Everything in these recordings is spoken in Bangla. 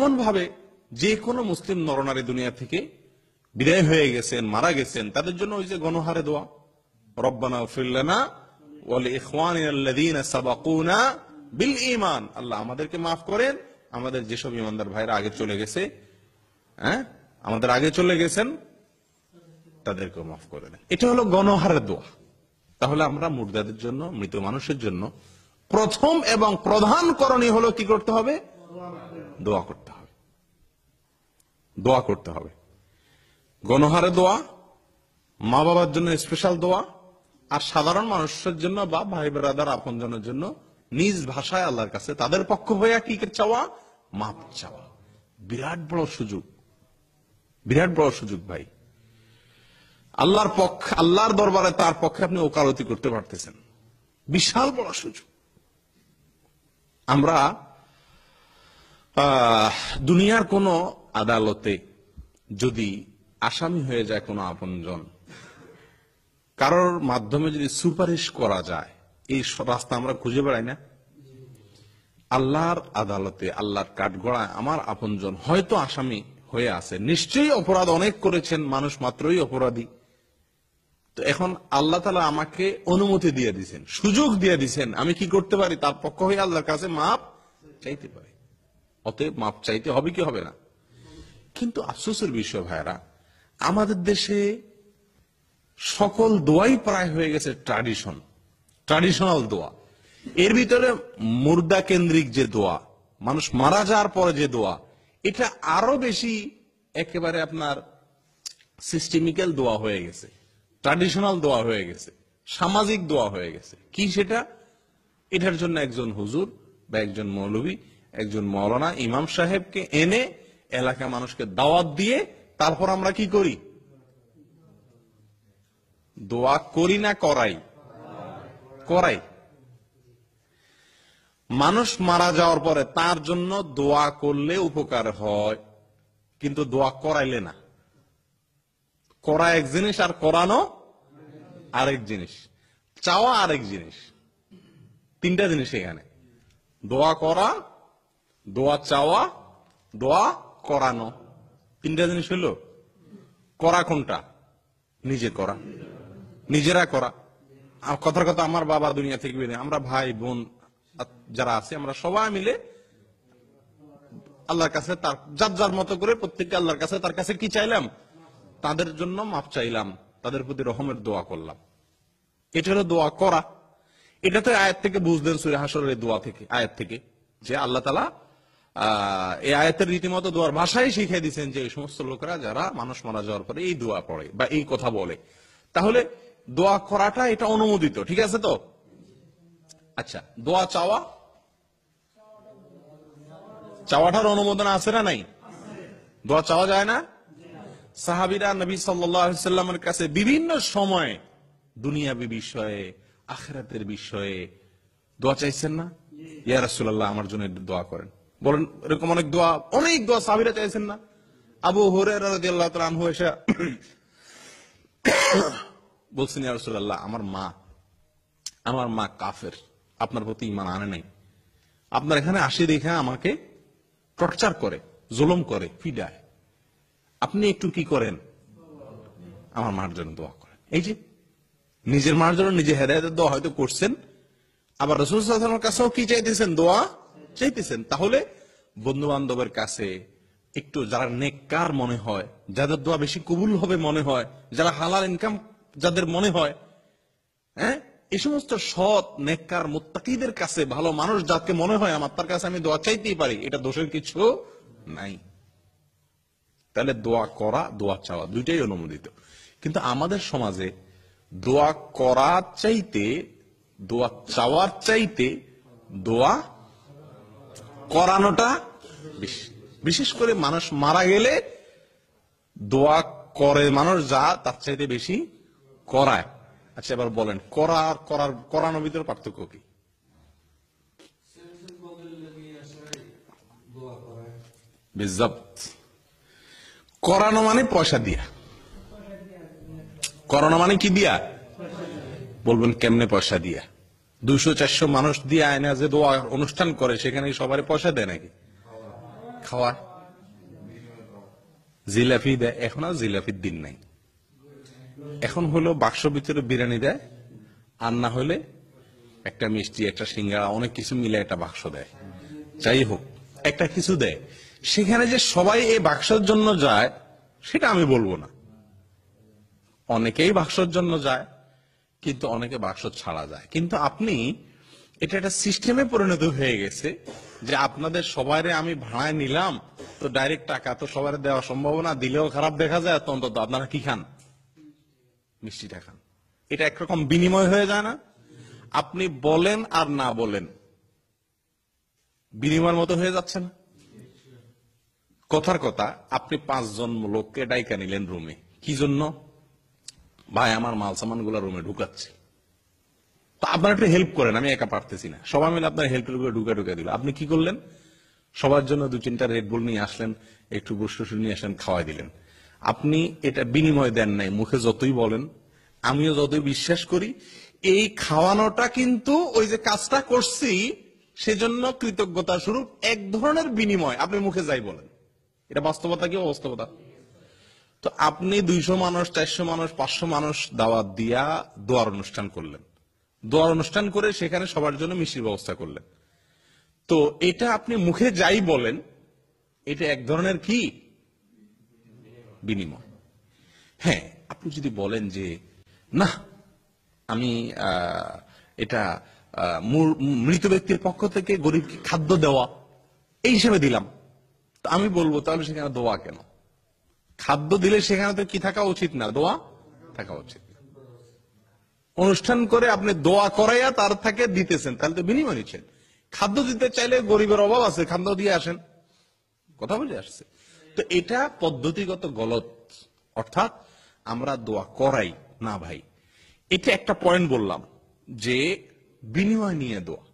এমন ভাবে যে কোনো মুসলিম নরনারী দুনিয়া থেকে বিদায় হয়ে গেছেন, মারা গেছেন, তাদের জন্য ওই যে গণহারে দোয়া, রব্বানা ইগফির লানা ওয়া লিইখওয়ানিনা আল্লাযীনা সাবাকুনা বিল ঈমান, আল্লাহ আমাদেরকে মাফ করেন, আমাদের যেসব ঈমানদার ভাইরা আগে চলে গেছে, আমাদের আগে চলে গেছেন, তাদেরকে মাফ করে দেন। এটা হলো গণহারের দোয়া। তাহলে আমরা মুর্দাদের জন্য, মৃত মানুষের জন্য প্রথম এবং প্রধান করণীয় হলো কি করতে হবে? দোয়া করতে হবে। দোয়া করতে হবে। গণহারে দোয়া, মা বাবার জন্য স্পেশাল দোয়া, আর সাধারণ মানুষের জন্য বা ভাই ব্রাদার আপনজনের জন্য নিজ ভাষায় আল্লাহর কাছে তাদের পক্ষ হয়ে কি চাওয়া? মাপ চাওয়া। বিরাট বড় সুযোগ, বিরাট বড় সুযোগ ভাই। আল্লাহর পক্ষে, আল্লাহর দরবারে তার পক্ষে আপনি ওকালতি করতে পারতেছেন, বিশাল বড় সুযোগ। আমরা দুনিয়ার কোন আদালতে যদি আসামি হয়ে যায় কোন আপনজন, কারোর মাধ্যমে যদি সুপারিশ করা যায়, এই রাস্তা আমরা খুঁজে বেড়াই না? আল্লাহর আদালতে, আল্লাহর কাঠগড়ায় আমার আপনজন হয়তো আসামি হয়ে আছে, নিশ্চয়ই অপরাধ অনেক করেছেন, মানুষ মাত্রই অপরাধী। তো এখন আল্লাহ তাআলা আমাকে অনুমতি দিয়ে দিয়েছেন, সুযোগ দিয়ে দিয়েছেন, আমি কি করতে পারি? তার পক্ষ হয়ে আল্লাহর কাছে মাপ চাইতে পারি। অতএব মাপ চাইতে হবে কি হবে না? কিন্তু আফসোসের বিষয় ভাইরা, আমাদের দেশে সকল দোয়াই প্রায় হয়ে গেছে ট্র্যাডিশনাল দোয়া। এর ভিতরে মুর্দা কেন্দ্রিক যে দোয়া, মানুষ মারা যাওয়ার পরে যে দোয়া, এটা আরো বেশি একেবারে আপনার সিস্টেমিক্যাল দোয়া হয়ে গেছে, ট্র্যাডিশনাল দোয়া হয়ে গেছে, সামাজিক দোয়া হয়ে গেছে। কি সেটা? এটার জন্য একজন হুজুর বা একজন মৌলভী, একজন মাওলানা, ইমাম সাহেবকে এনে এলাকা মানুষকে দাওয়াত দিয়ে তারপর আমরা কি করি? দোয়া করি না করাই? করাই। মানুষ মারা যাওয়ার পরে তার জন্য দোয়া করলে উপকার হয়, কিন্তু দোয়া করাইলে না। করা এক জিনিস আর করানো আরেক জিনিস, চাওয়া আরেক জিনিস। তিনটা জিনিস এখানে: দোয়া করা, দোয়া চাওয়া, দোয়া করানো। তিনটা জিনিস হলো। করা কোনটা? নিজে করা, নিজেরা করা। কথার কথা, আমার বাবা দুনিয়া থেকে বেরিয়ে, আমরা ভাই বোন যারা আছে, আমরা সবাই মিলে আল্লাহর কাছে তার যার যার মতো করে প্রত্যেককে আল্লাহর কাছে তার কাছে কি চাইলাম? তাদের জন্য মাফ চাইলাম, তাদের প্রতি রহমের দোয়া করলাম। এটা হলো দোয়া করা। এটা তো আয়াত থেকে বুঝলেন, সূরা হাশরের দোয়া থেকে, আয়াত থেকে, যে আল্লাহ তাআলা এই আয়াতের রীতিমতো দোয়ার ভাষাই শিখিয়ে দিচ্ছেন যে এই সমস্ত লোকেরা যারা মানুষ মারা যাওয়ার পরে এই দোয়া পড়ে বা এই কথা বলে, তাহলে দোয়া করাটা এটা অনুমোদিত। ঠিক আছে তো? আচ্ছা, দোয়া চাওয়া, চাওয়াটার অনুমোদন আছে না নাই? দোয়া চাওয়া যায় না? সাহাবীরা নবী সাল্লাল্লাহু আলাইহি সাল্লামের কাছে বিভিন্ন সময় দুনিয়াবী বিষয়ে, আখিরাতের বিষয়ে দোয়া চাইছেন না? ইয়া রাসূলুল্লাহ, আমার জন্য দোয়া করেন। বলেন, এরকম অনেক দোয়া সাহাবীরা চাইছেন না? আবু হুরায়রা রাদিয়াল্লাহু তাআলা আনহু এসে বলছেন, ইয়া রাসূলুল্লাহ, আমার মা কাফের, আপনার প্রতি ঈমান আনে নাই, আপনার এখানে আসে দেখে আমাকে টর্চার করে, জুলুম করে, পিডায়, আপনি একটু কি করেন, আমার মার জন্য দোয়া করেন। এই যে নিজের মার জন্য নিজে হেদায়েতের দোয়া হয়তো করছেন, আবার রাসূল সাল্লাল্লাহু আলাইহি ওয়াসাল্লামের কাছেও কি চাইতেছেন? দোয়া চাইতেছেন। তাহলে বন্ধু বান্ধবের কাছে একটু যারা নেককার মনে হয়, যাদের দোয়া বেশি কবুল হবে মনে হয়, যারা হালাল ইনকাম যাদের মনে হয়, এই সমস্ত সৎ নেককার মুত্তাকিদের কাছে, ভালো মানুষ যাকে মনে হয় আমার তার কাছে আমি দোয়া চাইতেই পারি, এটা দোষের কিছু নাই। তাহলে দোয়া করা, দোয়া চাওয়া দুইটাই অনুমোদিত। কিন্তু আমাদের সমাজে দোয়া করার চাইতে, দোয়া চাওয়ার চাইতে দোয়া করানোটা বেশি। বিশেষ করে মানুষ মারা গেলে দোয়া করে মানুষ যা, তার চাইতে বেশি করায়। আচ্ছা, এবার বলেন, করা আর করানোর ভিতরে পার্থক্য কি? করানো মানে পয়সা দিয়া, করানো মানে কি দিয়া? বলবেন কেমনে পয়সা দিয়া? 200-400 মানুষ দিয়ে আয়না যে দোয়া অনুষ্ঠান করে, সেখানে সবারই পয়সা দেয় নাকি? খাওয়ায়। জিলাপি দেয়, এখন আর জিলাপির দিন নাই। এখন হলো বাক্স ভিতরে বিরিয়ানি দেয়, আর না হলে একটা মিষ্টি, একটা সিঙ্গাড়া, অনেক কিছু মিলে একটা বাক্স দেয়। যাই হোক, একটা কিছু দেয়। সেখানে যে সবাই এই বাক্সের জন্য যায় সেটা আমি বলবো না। অনেকেই বাক্সের জন্য যায়, কিন্তু অনেকে বাক্স ছাড়া যায়। কিন্তু আপনি এটা একটা সিস্টেমে পরিণত হয়ে গেছে যে আপনাদের সবাইরে আমি ভাড়ায় নিলাম, তো ডাইরেক্ট টাকা তো সবাই দেওয়া সম্ভব না, দিলেও খারাপ দেখা যায়, তো অন্তত আপনারা কি খান? মিষ্টিটা খান। এটা একরকম বিনিময় হয়ে যায় না? আপনি বলেন আর না বলেন বিনিময়ের মতো হয়ে যাচ্ছে না? কথার কথা, আপনি 5 জন লোককে ডাইকা নিলেন রুমে, কি জন্য? ভাই আমার মাল সামান গুলা রুমে ঢুকাচ্ছে, তো আপনার একটু হেল্প করেন, আমি একা পারতেছি না। সবাই মিলে আপনার হেল্প করে ঢুকা দিল। আপনি কি করলেন? সবার জন্য 2-3টা রেড বুল নিয়ে আসলেন, একটু বসু নিয়ে আসলেন, খাওয়াই দিলেন। আপনি এটা বিনিময় দেন নাই, মুখে যতই বলেন, আমিও যতই বিশ্বাস করি, এই খাওয়ানোটা কিন্তু ওই যে কাজটা করছি সেজন্য কৃতজ্ঞতা স্বরূপ এক ধরনের বিনিময়। আপনি মুখে যাই বলেন, এটা বাস্তবতা কি অবাস্তবতা? তো আপনি 200 মানুষ, 400 মানুষ, 500 মানুষ দাওয়াত দিয়া দোয়ার অনুষ্ঠান করলেন। দোয়ার অনুষ্ঠান করে সেখানে সবার জন্য মিষ্টির ব্যবস্থা করলেন। তো এটা আপনি মুখে যাই বলেন, এটা এক ধরনের কি বিনিময়। হ্যাঁ, আপনি যদি বলেন যে না, আমি এটা মৃত ব্যক্তির পক্ষ থেকে গরিবকে খাদ্য দেওয়া এই হিসেবে দিলাম, তো আমি বলবো তাহলে সেখানে দোয়া কেন? খাদ্য দিলে সেখানে তো কি থাকা উচিত না? দোয়া থাকা উচিত। অনুষ্ঠান করে আপনি দোয়া করাইয়া তার থেকে দিতেছেন, তাহলে তো বিনিময় নিচ্ছেন। খাদ্য দিতে চাইলে গরিবের অভাব আছে, খাদ্য দিয়ে আসেন। কথা বুঝে আসছে? তো এটা পদ্ধতিগত গলত, অর্থাৎ আমরা দোয়া করাই না ভাই। এটা একটা পয়েন্ট বললাম যে বিনিময় নিয়ে দোয়া,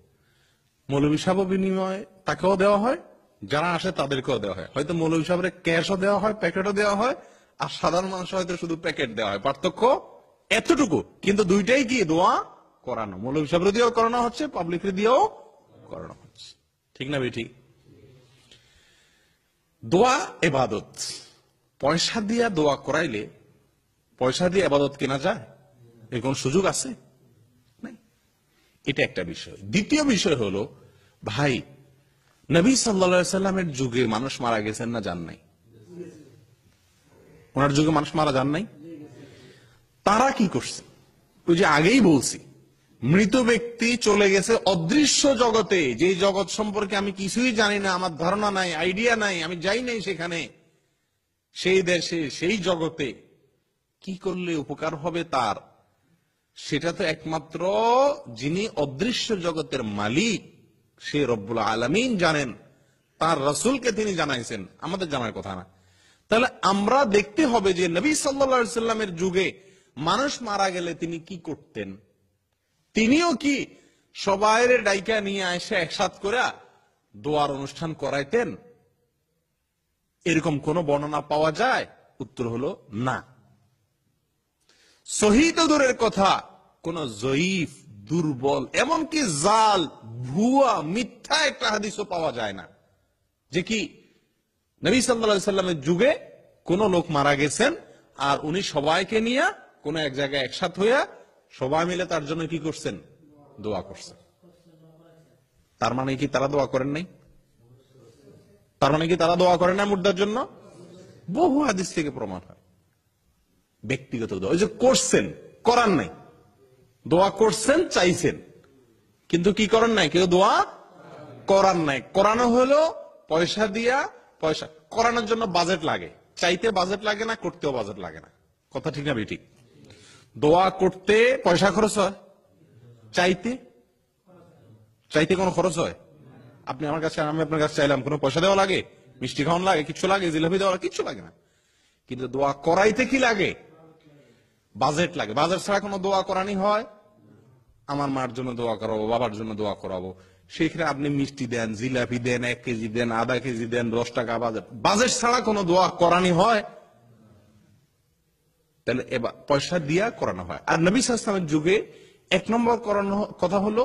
মৌলভী সাহেব বিনিময় তাকেও দেওয়া হয়, যারা আসে তাদেরকেও দেওয়া হয়। হয়তো মৌলভী সাহেবের ক্যাশও দেওয়া হয়, প্যাকেটও দেওয়া হয়, আর সাধারণ মানুষ হয়তো শুধু প্যাকেট দেওয়া হয়। পার্থক্য এতটুকু, কিন্তু দুইটাই কি দোয়া করানো। মৌলভী সাহেবের দিয়েও করানো হচ্ছে, পাবলিকের দিয়েও করানো হচ্ছে। ঠিক না বেঠিক? দোয়া এবাদত। পয়সা দিয়া দোয়া করাইলে পয়সা দিয়ে এবাদত কেনা যায়? এর কোন সুযোগ আছে? নাই। এটা একটা বিষয়। দ্বিতীয় বিষয় হলো, ভাই নবী সাল্লাল্লাহু আলাইহি সাল্লামের যুগে মানুষ মারা গেছেন না যান নাই? ওনার যুগে মানুষ মারা যান নাই? তারা কি করছে? ওই যে আগেই বলছি, মৃত ব্যক্তি চলে গেছে অদৃশ্য জগতে, যে জগৎ সম্পর্কে আমি কিছুই জানি না, আমার ধারণা নাই, আইডিয়া নাই, আমি যাই নাই সেখানে, সেই দেশে, সেই জগতে কি করলে উপকার হবে তার, সেটা তো একমাত্র যিনি অদৃশ্য জগতের মালিক, সে রব্বুল আলামিন জানেন, তার রাসূলকে তিনি জানাইছেন, আমাদের জানার কথা না। তাহলে আমরা দেখতে হবে যে নবী সাল্লাল্লাহু আলাইহি সাল্লামের যুগে মানুষ মারা গেলে তিনি কি করতেন। তিনিও কি সবাইরে ডাইকা নিয়ে এসে একসাথ করে দোয়ার অনুষ্ঠান করাইতেন? এরকম কোন বর্ণনা পাওয়া যায়? উত্তর হলো না। সহিহ তো দূরের কথা, কোন জয়ীফ, দুর্বল, এমনকি জাল, ভুয়া, মিথ্যা একটা হাদিসও পাওয়া যায় না যে কি নবী সাল্লাল্লাহু আলাইহি সাল্লামের যুগে কোন লোক মারা গেছেন আর উনি সবাইকে নিয়ে কোন এক জায়গায় একসাথ হইয়া সবাই মিলে তার জন্য কি করছেন? দোয়া করছেন। তার মানে কি তারা দোয়া করেন নাই? তার মানে কি তারা দোয়া করেন না মুর্দার জন্য? বহু হাদিস থেকে প্রমাণ হয়। ব্যক্তিগত দোয়া, ওই যে করছেন, করার নাই। দোয়া করছেন, চাইছেন, কিন্তু কি করেন নাই? কেউ দোয়া করার নাই। করানো হলো পয়সা দিয়া। পয়সা করানোর জন্য বাজেট লাগে, চাইতে বাজেট লাগে না, করতেও বাজেট লাগে না। কথা ঠিক না বেঠিক? দোয়া করতে পয়সা খরচ হয়, চাইতে চাইতে কোনো খরচ হয়? আপনি আমার কাছে, আমি আপনার কাছে চাইলাম, কোনো পয়সা দেওয়া লাগে? মিষ্টি খাওয়ান লাগে? কিছু লাগে? জিলাপি দেওয়া লাগে? কিছু লাগে না। কিন্তু দোয়া করাইতে কি লাগে? বাজেট লাগে। বাজেট ছাড়া কোনো দোয়া করানি হয়? আমার মার জন্য দোয়া করাবো, বাবার জন্য দোয়া করাবো, সেখানে আপনি মিষ্টি দেন, জিলাপি দেন, 1 কেজি দেন, আধা কেজি দেন, 10 টাকা বাজেট। বাজেট ছাড়া কোনো দোয়া করানি হয়? তাহলে এবার পয়সা দিয়া করানো হয়। আর নবী সাল্লাল্লাহু আলাইহি ওয়াসাল্লামের যুগে 1 নম্বর করানো কথা হলো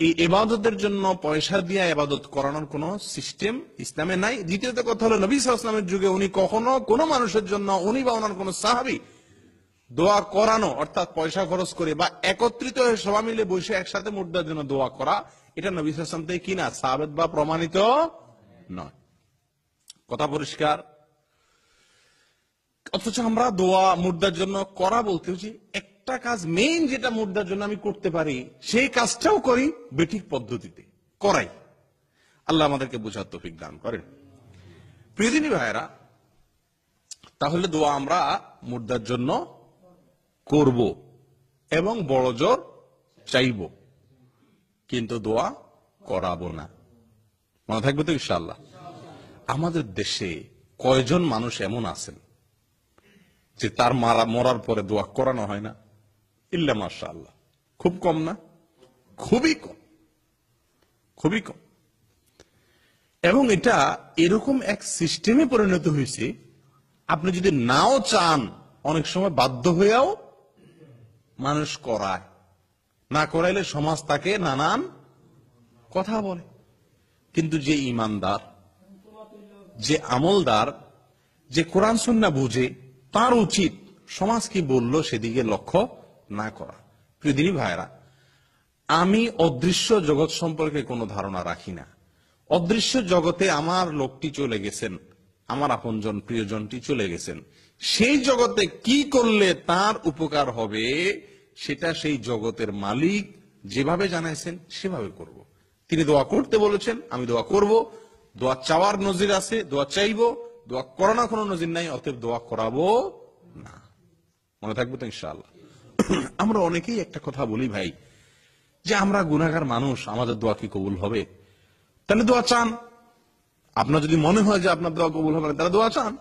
এই ইবাদতের জন্য পয়সা দিয়ে ইবাদত করানোর কোন সিস্টেম ইসলামে নাই। দ্বিতীয়ত কথা হলো, নবী সাল্লাল্লাহু আলাইহি ওয়াসাল্লামের যুগে উনি কখনো কোনো মানুষের জন্য, উনি বা ওনার কোন সাহাবী দোয়া করানো, অর্থাৎ পয়সা খরচ করে বা একত্রিত হয়ে সবাই মিলে বসে একসাথে মুর্দার জন্য দোয়া করা, এটা নবী সাল্লাল্লাহু আলাইহি ওয়াসাল্লাম থেকে কিনা সাবিত বা প্রমাণিত নয়। কথা পরিষ্কার? অথচ আমরা দোয়া মুর্দার জন্য করা বলতে হচ্ছে একটা কাজ মেইন, যেটা মুর্দার জন্য আমি করতে পারি সেই কাজটাও করি বেঠিক পদ্ধতিতে করাই। আল্লাহ আমাদেরকে বোঝার তৌফিক দান করেন। প্রিয় দিনী ভাইয়েরা, তাহলে দোয়া আমরা মুর্দার জন্য করব এবং বড় জোর চাইব, কিন্তু দোয়া করাবো না। মনে থাকবে তো ইনশাআল্লাহ? আমাদের দেশে কয়জন মানুষ এমন আছেন যে তার মরার পরে দোয়া করানো হয় না? ইল্লা মাশাআল্লাহ, খুব কম না? খুবই কম, খুবই কম। এবং এটা এরকম এক সিস্টেমে পরিণত হয়েছে, আপনি যদি নাও চান অনেক সময় বাধ্য হয়েও মানুষ করায়। না করাইলে সমাজ তাকে নানান কথা বলে। কিন্তু যে ইমানদার, যে আমলদার, যে কোরআন সুন্নাহ বুঝে, তার উচিত সমাজ কি বলল সেদিকে লক্ষ্য না করা। প্রিয় দিনী ভাইরা, আমি অদৃশ্য জগৎ সম্পর্কে কোনো ধারণা রাখি না। অদৃশ্য জগতে আমার লোকটি চলে গেছেন, আমার আপনজন প্রিয়জনটি চলে গেছেন, সেই জগতে কি করলে তার উপকার হবে সেটা সেই জগতের মালিক যেভাবে জানাইছেন সেভাবে করব। তিনি দোয়া করতে বলেছেন, আমি দোয়া করব। দোয়া চাওয়ার নজির আছে, দোয়া চাইবো। দোয়া করানোর কোনো নজির নাই, অতএব দোয়া করাবো না। মনে থাকবে তো ইনশাআল্লাহ? আমরা অনেকেই একটা কথা বলি ভাই, যে আমরা গুনাহগার মানুষ, আমাদের দোয়া কি কবুল হবে? তাহলে দোয়া চান। আপনার যদি মনে হয় যে আপনার দোয়া কবুল হবে না, তাহলে দোয়া চান।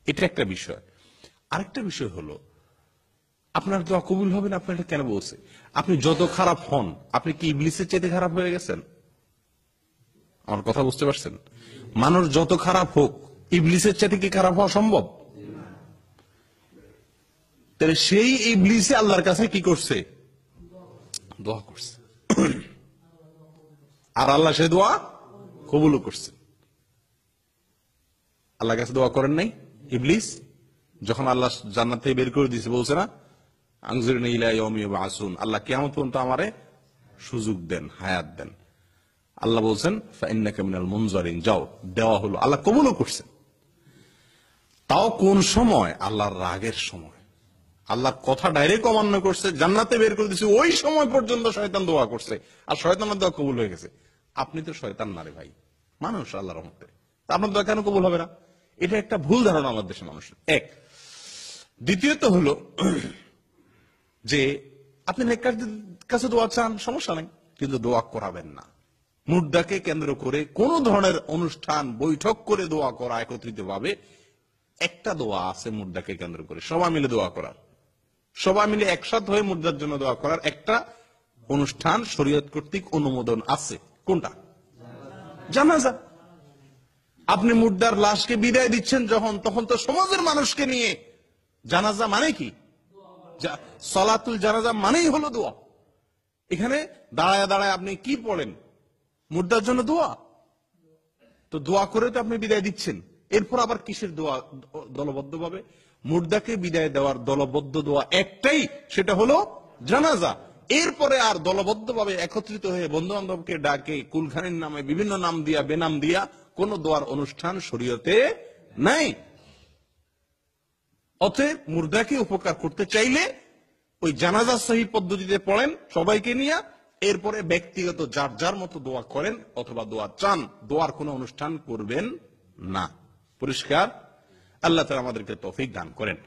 এটা একটা বিষয়। আরেকটা বিষয় হলো, আপনার দোয়া কবুল হবে না, আপনার এটা কেন বলছে? আপনি যত খারাপ হন, আপনি কি ইবলিসের চাইতে খারাপ হয়ে গেছেন? আমার কথা বুঝতে পারছেন? মানুষ যত খারাপ হোক, ইবলিসের চাইতে কি খারাপ হওয়া সম্ভব? তাহলে সেই ইবলিসে আল্লাহর কাছে কি করছে? দোয়া করছে। আর আল্লাহ সে দোয়া কবুলও করছে। আল্লাহর কাছে দোয়া করেন নাই ইবলিস? যখন আল্লাহ জান্নাত থেকে বের করে দিয়েছে, বলছে না, আনজিরনি ইলা ইয়াউমি ইউবআসুন, আল্লাহ কিয়ামত পর্যন্ত আমারে সুযোগ দেন, হায়াত দেন। আল্লাহ বলছেন ফাইন্নাকা মিনাল মুনজারিন, যাও, দেওয়া হলো। আল্লাহ কবুলও করছেন। তাও কোন সময়? আল্লাহর রাগের সময়। আল্লাহর কথা ডাইরেক্ট অমান্য করছে, জান্নাতে বের করে দিয়েছে, ওই সময় পর্যন্ত শয়তান দোয়া করছে, আর শয়তানের দোয়া কবুল হয়ে গেছে। আপনি তো শয়তান না রে ভাই, মানুষ আল্লাহর রহমতে, তা আপনার দোয়া কেন কবুল হবে না? এটা একটা ভুল ধারণা আমার দেশের মানুষের। এক। দ্বিতীয়ত হলো যে আপনি নেককারদের কাছে দোয়া চান, সমস্যা নেই, কিন্তু দোয়া করাবেন না। মুর্দাকে কেন্দ্র করে কোন ধরনের অনুষ্ঠান, বৈঠক করে দোয়া করা একত্রিত ভাবে, একটা দোয়া আছে মুর্দাকে কেন্দ্র করে সবাই মিলে দোয়া করার, সবাই মিলে একসাথ হয়ে মুর্দার জন্য দোয়া করার একটা অনুষ্ঠান শরীয়ত কর্তৃক অনুমোদন আছে। কোনটা? জানাজা। আপনি মুর্দার লাশকে বিদায় দিচ্ছেন যখন, তখন তো সমাজের মানুষকে নিয়ে। জানাজা মানে কি? সালাতুল জানাজা মানেই হলো দোয়া। এখানে দাঁড়ায় দাঁড়ায় আপনি কি পড়েন? মুর্দার জন্য দোয়া। তো দোয়া করে তো আপনি বিদায় দিচ্ছেন, এরপর আবার কিসের দোয়া দলবদ্ধ ভাবে? মুর্দাকে বিদায় দেওয়ার দলবদ্ধ দোয়া একটাই, সেটা হলো জানাজা। এরপরে আর দলবদ্ধ ভাবে একত্রিত হয়ে বন্ধু বান্ধবকে ডাকে কুলখানির নামে বিভিন্ন নাম দিয়া বেনাম দিয়া কোন দোয়ার অনুষ্ঠান শরীয়তে নাই। অতএব মুর্দাকে উপকার করতে চাইলে ওই জানাজা সহি পদ্ধতিতে পড়েন সবাইকে নিয়ে, এরপরে ব্যক্তিগত যার যার মতো দোয়া করেন অথবা দোয়া চান, দোয়ার কোনো অনুষ্ঠান করবেন না। পরিষ্কার? আল্লাহ তাআলা আমাদেরকে তৌফিক দান করেন।